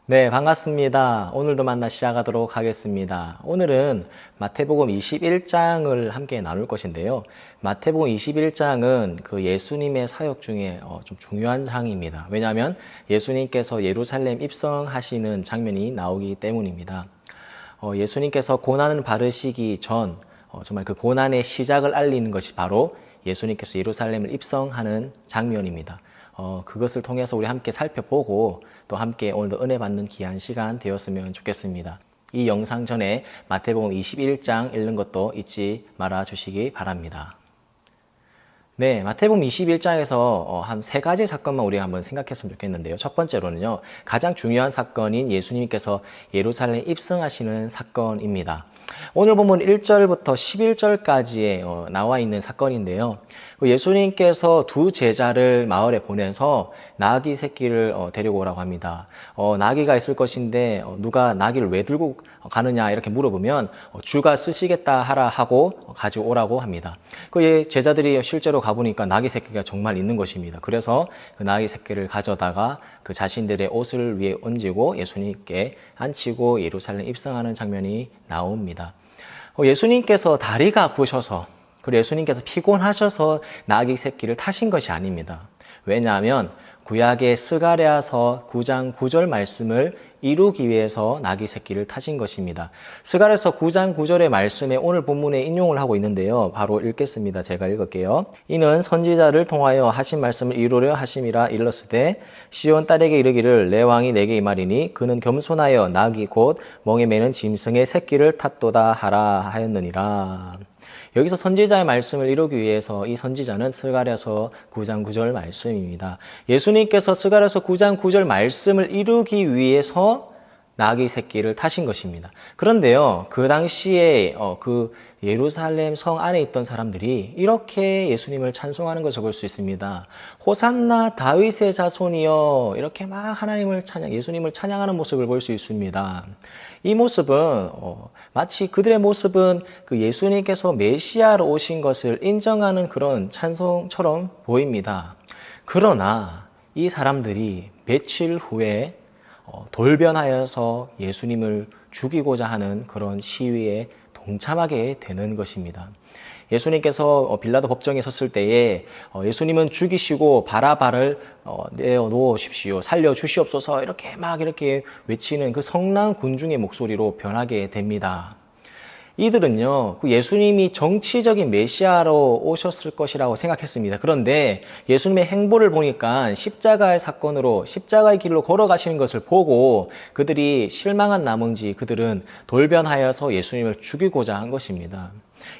네, 반갑습니다. 오늘도 만나 시작하도록 하겠습니다. 오늘은 마태복음 21장을 함께 나눌 것인데요. 마태복음 21장은 그 예수님의 사역 중에 좀 중요한 장입니다. 왜냐하면 예수님께서 예루살렘 입성하시는 장면이 나오기 때문입니다. 예수님께서 고난을 받으시기 전 정말 그 고난의 시작을 알리는 것이 바로 예수님께서 예루살렘을 입성하는 장면입니다. 그것을 통해서 우리 함께 살펴보고 또 함께 오늘도 은혜 받는 귀한 시간 되었으면 좋겠습니다. 이 영상 전에 마태복음 21장 읽는 것도 잊지 말아 주시기 바랍니다. 네, 마태복음 21장에서 한 세 가지 사건만 우리가 한번 생각했으면 좋겠는데요. 첫 번째로는요, 가장 중요한 사건인 예수님께서 예루살렘 입성하시는 사건입니다. 오늘 본문 1절부터 11절까지에 나와 있는 사건인데요. 예수님께서 두 제자를 마을에 보내서 나귀 새끼를 데리고 오라고 합니다. 나귀가 있을 것인데 누가 나귀를 왜 들고 가느냐 이렇게 물어보면 주가 쓰시겠다 하라 하고 가지고 오라고 합니다. 그 제자들이 실제로 가보니까 나귀 새끼가 정말 있는 것입니다. 그래서 그 나귀 새끼를 가져다가 그 자신들의 옷을 위에 얹고 예수님께 앉히고 예루살렘 입성하는 장면이 나옵니다. 예수님께서 다리가 아프셔서 그리고 예수님께서 피곤하셔서 나귀 새끼를 타신 것이 아닙니다. 왜냐하면 구약의 스가랴서 9장 9절 말씀을 이루기 위해서 나귀 새끼를 타신 것입니다. 스가랴서 9장 9절의 말씀에 오늘 본문에 인용을 하고 있는데요. 바로 읽겠습니다. 제가 읽을게요. 이는 선지자를 통하여 하신 말씀을 이루려 하심이라 일렀으되 시온 딸에게 이르기를 내 왕이 내게 임하리니 그는 겸손하여 나귀 곧 멍에 매는 짐승의 새끼를 탔도다 하라 하였느니라. 여기서 선지자의 말씀을 이루기 위해서 이 선지자는 스가랴서 9장 9절 말씀입니다. 예수님께서 스가랴서 9장 9절 말씀을 이루기 위해서 나귀 새끼를 타신 것입니다. 그런데요, 그 당시에 그 예루살렘 성 안에 있던 사람들이 이렇게 예수님을 찬송하는 것을 볼 수 있습니다. 호산나 다윗의 자손이여, 이렇게 막 예수님을 찬양하는 모습을 볼 수 있습니다. 이 모습은 마치 그들의 모습은 그 예수님께서 메시아로 오신 것을 인정하는 그런 찬송처럼 보입니다. 그러나 이 사람들이 며칠 후에 돌변하여서 예수님을 죽이고자 하는 그런 시위에 동참하게 되는 것입니다. 예수님께서 빌라도 법정에 섰을 때에 예수님은 죽이시고 바라바를 내어놓으십시오, 살려주시옵소서, 이렇게 외치는 그 성난 군중의 목소리로 변하게 됩니다. 이들은요, 예수님이 정치적인 메시아로 오셨을 것이라고 생각했습니다. 그런데 예수님의 행보를 보니까 십자가의 사건으로 십자가의 길로 걸어가시는 것을 보고 그들이 실망한 나머지 그들은 돌변하여서 예수님을 죽이고자 한 것입니다.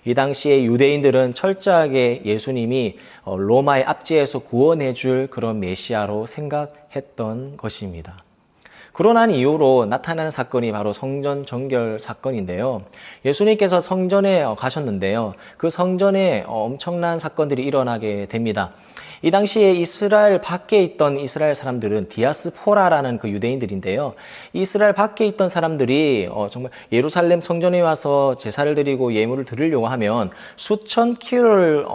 이 당시에 유대인들은 철저하게 예수님이 로마의 압제에서 구원해 줄 그런 메시아로 생각했던 것입니다. 그러고 난 이후로 나타나는 사건이 바로 성전 정결 사건인데요. 예수님께서 성전에 가셨는데요. 그 성전에 엄청난 사건들이 일어나게 됩니다. 이 당시에 이스라엘 밖에 있던 이스라엘 사람들은 디아스포라라는 그 유대인들인데요. 이스라엘 밖에 있던 사람들이 정말 예루살렘 성전에 와서 제사를 드리고 예물을 드리려고 하면 수천 킬로를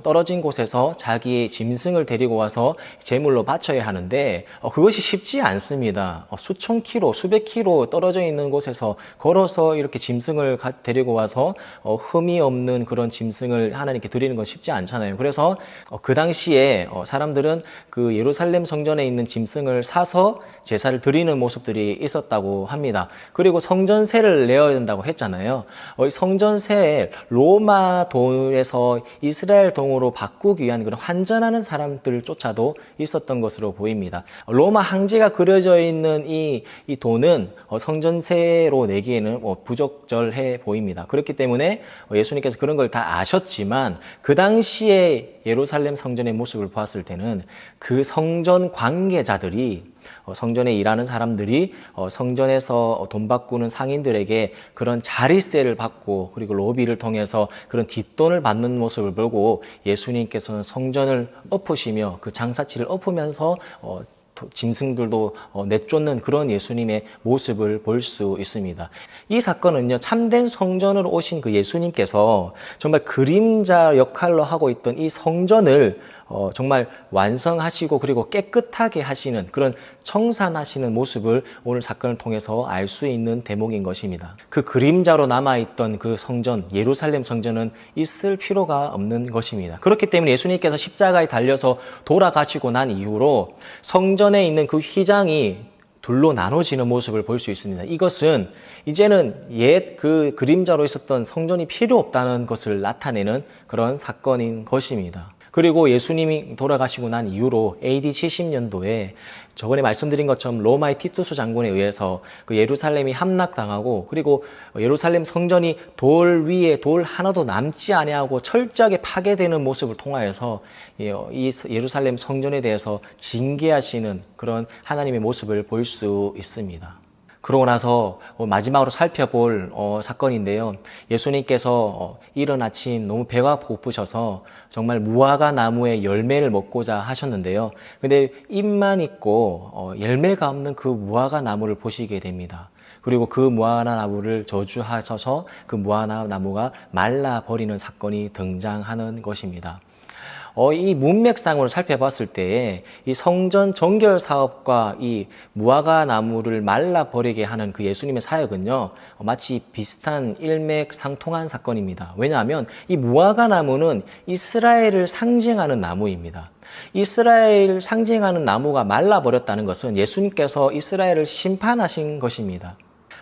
떨어진 곳에서 자기의 짐승을 데리고 와서 제물로 바쳐야 하는데 그것이 쉽지 않습니다. 수천 킬로, 수백 킬로 떨어져 있는 곳에서 걸어서 이렇게 짐승을 데리고 와서 흠이 없는 그런 짐승을 하나님께 드리는 건 쉽지 않잖아요. 그래서 그 당시에 사람들은 그 예루살렘 성전에 있는 짐승을 사서 제사를 드리는 모습들이 있었다고 합니다. 그리고 성전세를 내어야 된다고 했잖아요. 성전세 로마 돈에서 이스라엘 돈으로 바꾸기 위한 그런 환전하는 사람들조차도 있었던 것으로 보입니다. 로마 항지가 그려져 있는 이 돈은 성전세로 내기에는 부적절해 보입니다. 그렇기 때문에 예수님께서 그런 걸 다 아셨지만 그 당시에 예루살렘 성전의 모습을 보았을 때는 그 성전 관계자들이 성전에 일하는 사람들이 성전에서 돈 바꾸는 상인들에게 그런 자릿세를 받고 그리고 로비를 통해서 그런 뒷돈을 받는 모습을 보고 예수님께서는 성전을 엎으시며 그 장사치를 엎으면서 짐승들도 내쫓는 그런 예수님의 모습을 볼 수 있습니다. 이 사건은요, 참된 성전으로 오신 그 예수님께서 정말 그림자 역할로 하고 있던 이 성전을 정말 완성하시고 그리고 깨끗하게 하시는 그런 청산하시는 모습을 오늘 사건을 통해서 알 수 있는 대목인 것입니다. 그 그림자로 남아있던 그 성전, 예루살렘 성전은 있을 필요가 없는 것입니다. 그렇기 때문에 예수님께서 십자가에 달려서 돌아가시고 난 이후로 성전에 있는 그 휘장이 둘로 나눠지는 모습을 볼 수 있습니다. 이것은 이제는 옛 그 그림자로 있었던 성전이 필요 없다는 것을 나타내는 그런 사건인 것입니다. 그리고 예수님이 돌아가시고 난 이후로 AD 70년도에 저번에 말씀드린 것처럼 로마의 티투스 장군에 의해서 그 예루살렘이 함락당하고 그리고 예루살렘 성전이 돌 위에 돌 하나도 남지 아니하고 철저하게 파괴되는 모습을 통하여서 이 예루살렘 성전에 대해서 징계하시는 그런 하나님의 모습을 볼 수 있습니다. 그러고 나서 마지막으로 살펴볼 사건인데요. 예수님께서 이른 아침 너무 배가 고프셔서 정말 무화과 나무의 열매를 먹고자 하셨는데요. 근데 잎만 있고 열매가 없는 그 무화과 나무를 보시게 됩니다. 그리고 그 무화과 나무를 저주하셔서 그 무화과 나무가 말라버리는 사건이 등장하는 것입니다. 이 문맥상으로 살펴봤을 때 이 성전 정결 사업과 이 무화과 나무를 말라버리게 하는 그 예수님의 사역은요, 마치 비슷한 일맥상통한 사건입니다. 왜냐하면 이 무화과 나무는 이스라엘을 상징하는 나무입니다. 이스라엘을 상징하는 나무가 말라버렸다는 것은 예수님께서 이스라엘을 심판하신 것입니다.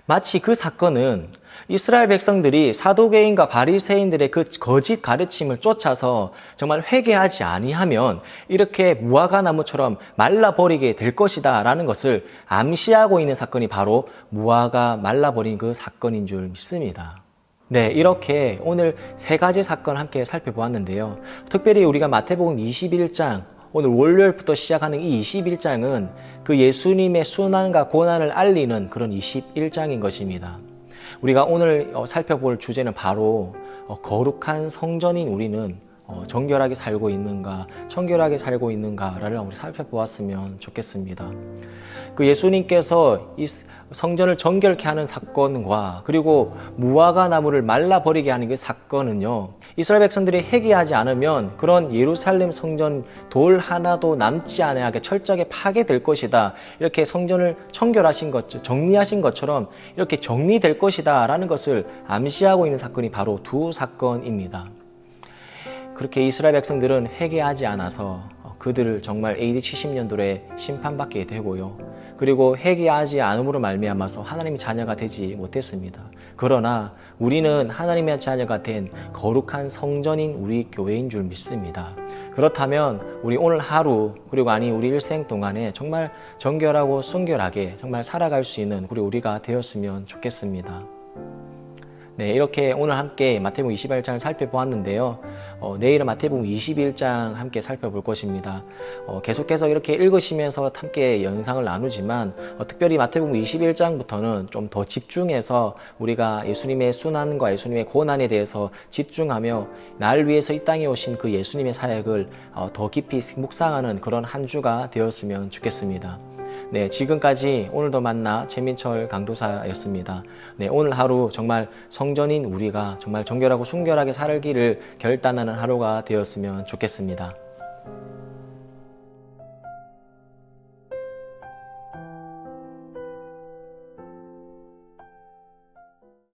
마치 그 사건은 이스라엘 백성들이 사두개인과 바리새인들의 그 거짓 가르침을 쫓아서 정말 회개하지 아니하면 이렇게 무화과 나무처럼 말라버리게 될 것이다 라는 것을 암시하고 있는 사건이 바로 무화과 말라버린 그 사건인 줄 믿습니다. 네, 이렇게 오늘 세 가지 사건을 함께 살펴보았는데요. 특별히 우리가 마태복음 21장 오늘 월요일부터 시작하는 이 21장은 그 예수님의 순환과 고난을 알리는 그런 21장인 것입니다. 우리가 오늘 살펴볼 주제는 바로 거룩한 성전인 우리는 정결하게 살고 있는가, 청결하게 살고 있는가를 우리 살펴보았으면 좋겠습니다. 그 예수님께서 이 성전을 정결케 하는 사건과 그리고 무화과 나무를 말라버리게 하는 그 사건은요, 이스라엘 백성들이 회개하지 않으면 그런 예루살렘 성전 돌 하나도 남지 아니하게 철저하게 파괴될 것이다. 이렇게 성전을 청결하신 것, 정리하신 것처럼 이렇게 정리될 것이다 라는 것을 암시하고 있는 사건이 바로 두 사건입니다. 그렇게 이스라엘 백성들은 회개하지 않아서 그들을 정말 AD 70년도에 심판받게 되고요. 그리고 회개하지 않음으로 말미암아서 하나님의 자녀가 되지 못했습니다. 그러나 우리는 하나님의 자녀가 된 거룩한 성전인 우리 교회인 줄 믿습니다. 그렇다면 우리 오늘 하루 그리고 우리 일생 동안에 정말 정결하고 순결하게 정말 살아갈 수 있는 우리가 되었으면 좋겠습니다. 네, 이렇게 오늘 함께 마태복음 21장을 살펴보았는데요. 내일은 마태복음 21장 함께 살펴볼 것입니다. 계속해서 이렇게 읽으시면서 함께 영상을 나누지만 특별히 마태복음 21장부터는 좀 더 집중해서 우리가 예수님의 순환과 예수님의 고난에 대해서 집중하며 날 위해서 이 땅에 오신 그 예수님의 사역을 더 깊이 묵상하는 그런 한 주가 되었으면 좋겠습니다. 네, 지금까지 오늘도 만나 최민철 강도사였습니다. 네, 오늘 하루 정말 성전인 우리가 정말 정결하고 순결하게 살기를 결단하는 하루가 되었으면 좋겠습니다.